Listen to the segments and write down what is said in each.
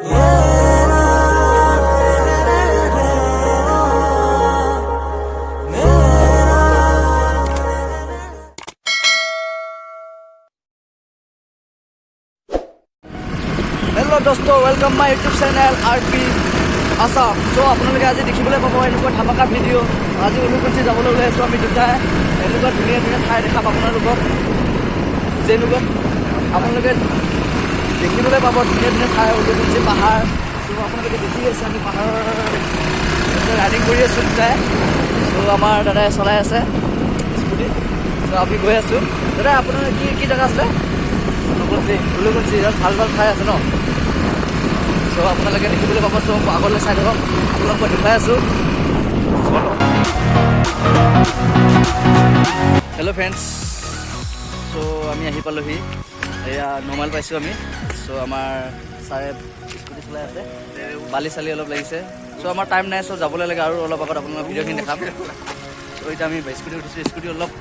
Hello दोस्तों, welcome my YouTube channel RP Assam. So আপোনালোকে আজি দেখিবলৈ পাব এনেকুৱা ধামাকা ভিডিঅ'। আজি উলুকুঞ্চি যাবলৈ ওলাইছোঁ আমি দুটাই। এনেকুৱা ধুনীয়া ধুনীয়া ঠাই দেখাম আপোনালোকক, যেনেকুৱা আপোনালোকে দেখিবলৈ পাব ধুনীয়া ধুনীয়া ঠাই, উলুকুঞ্চি পাহাৰ। চ' আপোনালোকে দেখি আছে আমি পাহাৰৰ ৰাইডিং কৰি আছোঁ দুটাই। চ' আমাৰ দাদাই চলাই আছে স্কুটি। চ' আমি গৈ আছোঁ। দাদা আপোনাৰ কি জেগা আছিলে? উলুকুঞ্চি ইয়াত ভাল ভাল ঠাই আছে ন। চ' আপোনালোকে দেখিবলৈ পাব। চ' আগলৈ চাই থাকক, আপোনালোকক মই দেখুৱাই আছোঁ। হেল্ল' ফ্ৰেণ্ডছ, চ' আমি আহি পালোহি। এয়া নমাইল পাইছোঁ আমি। চ' আমাৰ ছাৰে স্কুটি চলাই আছে, বালি চালি অলপ লাগিছে। চ' আমাৰ টাইম নাই, চ' যাবলৈ লাগে আৰু অলপ আগত আপোনালোকৰ ভিডিঅ'খিনি দেখাম। চ' এতিয়া আমি স্কুটি উঠিছোঁ, স্কুটি অলপ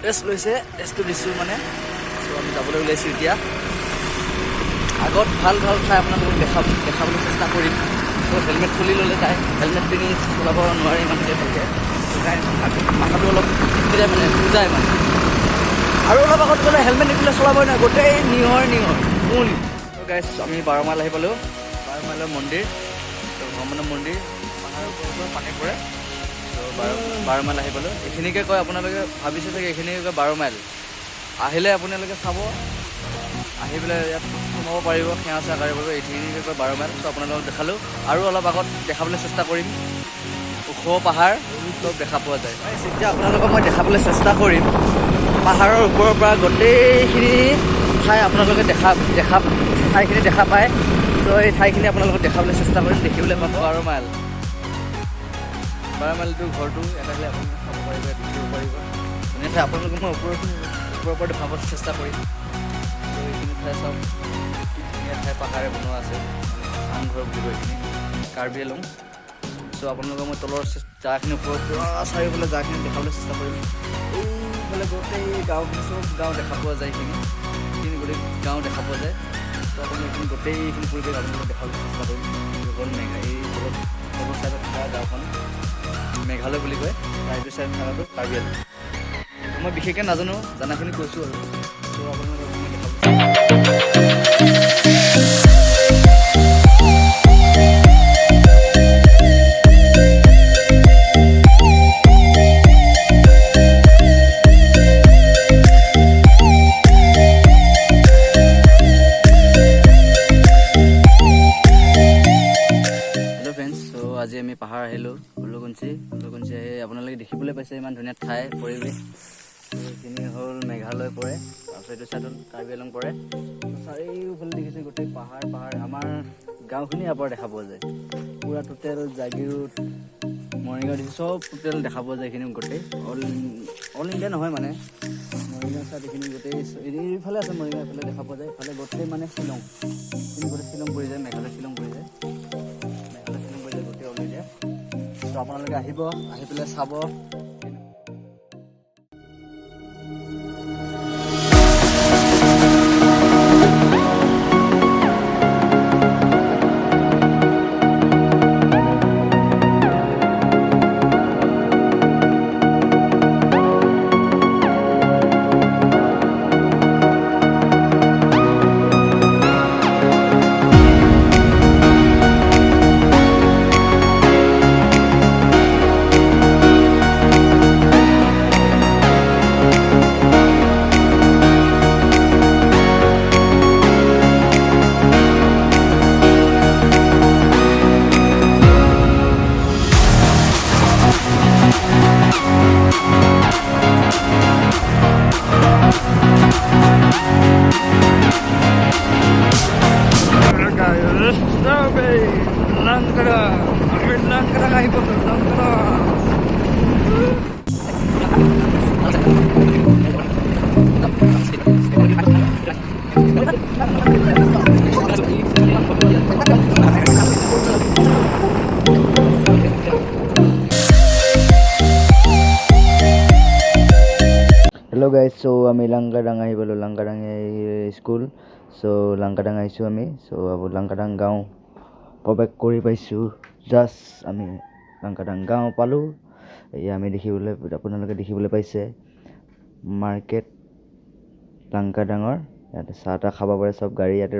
ৰেষ্ট লৈছে, ৰেষ্টটো দিছোঁ মানে। চ' আমি যাবলৈ ওলাইছোঁ এতিয়া। আগত ভাল ভাল ঠাই আপোনালোকক দেখাবলৈ চেষ্টা কৰিম। চ' হেলমেট খুলি ল'লে তাই হেলমেট পিন্ধি চলাব নোৱাৰি ইমানকৈ ভালকৈ। মাথাটো অলপ যায় মানে বুজায় মানে। আৰু অলপ আগত গ'লে হেলমেট নিপিলে চলাবই নহয়, গোটেই নিয়ৰ কুঁৱলী। ত' গাইছ, আমি 12 মাইল আহি পালোঁ। 12 মাইলৰ মন্দিৰ, ভগৱানৰ মন্দিৰ, পাহাৰৰ ওপৰৰ পানী পৰে। ত' 12 মাইল আহি পালোঁ। এইখিনিকে কয়, আপোনালোকে ভাবিছে চাগে এইখিনিকে কয় 12 মাইল। আহিলে আপোনালোকে চাব, আহি পেলাই ইয়াত সোমাব পাৰিব, সেৱা চেৱা কৰিব পাৰিব। এইখিনিকে কয় 12 মাইল। চ' আপোনালোকক দেখালোঁ, আৰু অলপ আগত দেখাবলৈ চেষ্টা কৰিম। ওখ পাহাৰ চব দেখা পোৱা যায়। এতিয়া আপোনালোকক মই দেখাবলৈ চেষ্টা কৰিম পাহাৰৰ ওপৰৰ পৰা গোটেইখিনি ঠাই আপোনালোকে ঠাইখিনি দেখা পায়। চ' এই ঠাইখিনি আপোনালোকক দেখাবলৈ চেষ্টা কৰিম, দেখিবলৈ পাব। 12 মাইল, 12 মাইলটো ঘৰটো এটা হ'লে আপোনালোকে চাব পাৰিব, দেখিব পাৰিব। ধুনীয়া ঠাই আপোনালোকক মই ওপৰৰ পৰা দেখাবলৈ চেষ্টা কৰিম। ত' এইখিনি ঠাই চাওক, ধুনীয়া ঠাই পাহাৰে বনোৱা আছে। চাংঘৰ বুলি কয় এইখিনি, কাৰ্বি আংলং। চ' আপোনালোকক মই তলৰ জেগাখিনি ওপৰৰ পৰা চাৰিওফালে জেগাখিনি দেখাবলৈ চেষ্টা কৰিম। এইফালে গোটেই গাঁওখিনি, চব গাঁও দেখা পোৱা যায়। এইখিনি গোটেই গাঁও দেখা পোৱা যায়। ত' আপোনালোকে এইখিনি গোটেইখিনি পৰিৱেশ আপোনালোকক দেখাবলৈ চেষ্টা কৰিম। এইখন এই তলত চাইডত থকা গাঁওখন মেঘালয় বুলি কয়, ৰাইটো চাইড থকাটো কাৰ্বি আংলং। মই বিশেষকৈ নাজানো, জানাখিনি কৈছোঁ আৰু। চ' আপোনালোকক মই দেখাবলৈ আজি আমি পাহাৰ আহিলোঁ উলুকুঞ্চি আহি আপোনালোকে দেখিবলৈ পাইছে ইমান ধুনীয়া ঠাই পৰিৱেশ। এইখিনি হ'ল মেঘালয় পৰে, তাৰপিছত এইটো চাইডত কাৰ্বি আংলং পৰে। চাৰিওফালে দেখিছে গোটেই পাহাৰ। আমাৰ গাঁওখিনি ইয়াৰ পৰা দেখা পোৱা যায়। পূৰা টোটেল জাগিৰোড, মৰিগাঁও দিছে, চব টোটেল দেখা পোৱা যায়। এইখিনি গোটেই অল ইণ্ডিয়া নহয় মানে, মৰিগাঁও চাইড এইখিনি গোটেই এইফালে আছে, মৰিগাঁও এইফালে দেখা পোৱা যায়। এইফালে গোটেই মানে শ্বিলং, এইখিনি গোটেই শ্বিলং পৰি যায়, মেঘালয় শ্বিলং পৰি যায়। ত' আপোনালোকে আহিব, আহি পেলাই চাব। Langkara ahi palu, langkara. Hello guys, so আমি Langkadang ahi palu, Langkadang school. চ' লাংকাডাং আহিছোঁ আমি। চ' লাংকাডাং গাঁও প্ৰৱেশ কৰি পাইছোঁ। জাষ্ট আমি লাংকাডাং গাঁও পালোঁ। এয়া আমি আপোনালোকে দেখিবলৈ পাইছে মাৰ্কেট লাংকাডাঙৰ। ইয়াতে চাহ তাহ খাব পাৰে, চব গাড়ী ইয়াতে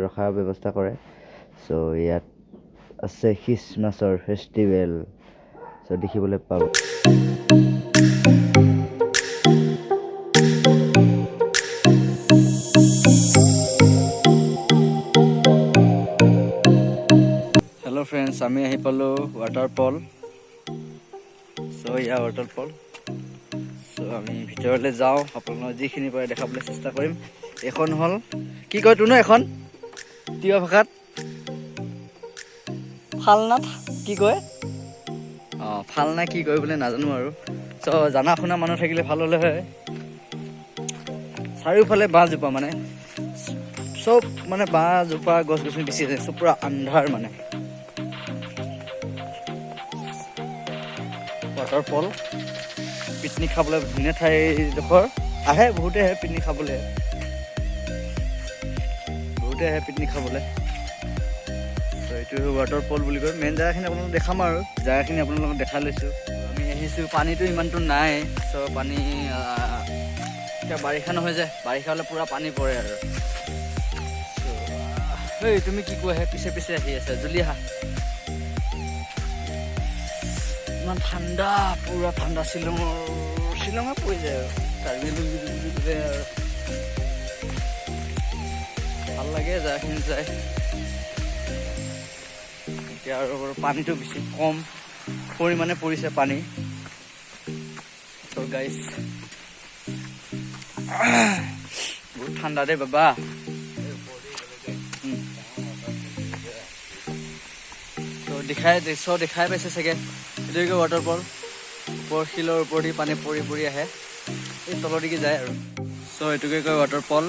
ৰখাৰ ব্যৱস্থা কৰে। চ' ইয়াত আছে খ্ৰীষ্টমাছৰ ফেষ্টিভেল, চ' দেখিবলৈ পাব। হেল্ল' ফ্ৰেণ্ডছ, আমি আহি পালোঁ ৱাটাৰফল। চ' এয়া ৱাটাৰফল। চ' আমি ভিতৰলৈ যাওঁ, আপোনালোকক যিখিনি পাৰে দেখাবলৈ চেষ্টা কৰিম। এখন হ'ল কি কয় তোনো, এখন তিৱা ভাষাত ফালনা কি কয়, ফালনা কি কয় বোলে নাজানো আৰু। চ' জানা শুনা মানুহ থাকিলে ভাল হ'লে হয়। চাৰিওফালে বাঁহজোপা, মানে চব মানে বাঁহজোপা গছ গছনি বেছি আছে, চব পুৰা আন্ধাৰ মানে। ৱাটাৰফল পিকনিক খাবলৈ ধুনীয়া ঠাইডোখৰ। বহুতে আহে পিকনিক খাবলৈ, ত' এইটো ৱাটাৰফল বুলি কয়। মেইন জেগাখিনি আপোনালোকক দেখাম আৰু জেগাখিনি আপোনালোকক দেখাই লৈছোঁ। আমি আহিছোঁ, পানীটো ইমানটো নাই। চ' পানী এতিয়া বাৰিষা নহয় যে, বাৰিষা হ'লে পূৰা পানী পৰে আৰু। ঐ তুমি কি কোৱা, পিছে পিছে আহি আছা, জল্দি আহা। ইমান ঠাণ্ডা, পূৰা ঠাণ্ডা। শ্বিলঙত পৰি যায় আৰু কাৰ্বি আৰু ভাল লাগে জেগাখিনি যায়। এতিয়া আৰু পানীটো বেছি কম পৰিমাণে পৰিছে পানী। চ' গাইছ, বহুত ঠাণ্ডা দেই বাবা। দেখাই পাইছে চাগে, এইটো ৱাটাৰফল। ওপৰ শিলৰ ওপৰেদি পানী পৰি আহে, এই তলদিকে যায় আৰু। চ' এইটোকে কয় ৱাটাৰফল।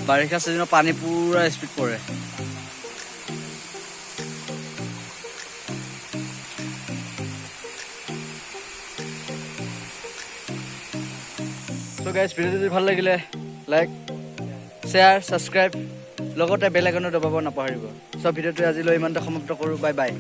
বাৰিষা ছিজনত পানী পূৰা স্পীড পৰে। চ' গাইজ, ভিডিঅ'টো যদি ভাল লাগিলে লাইক, শ্বেয়াৰ, ছাবস্ক্ৰাইব, লগতে বেল আইকনো দবাব নাপাহৰিব। চ' ভিডিঅ'টো আজিলৈ ইমানতে সমাপ্ত কৰোঁ। Bye bye.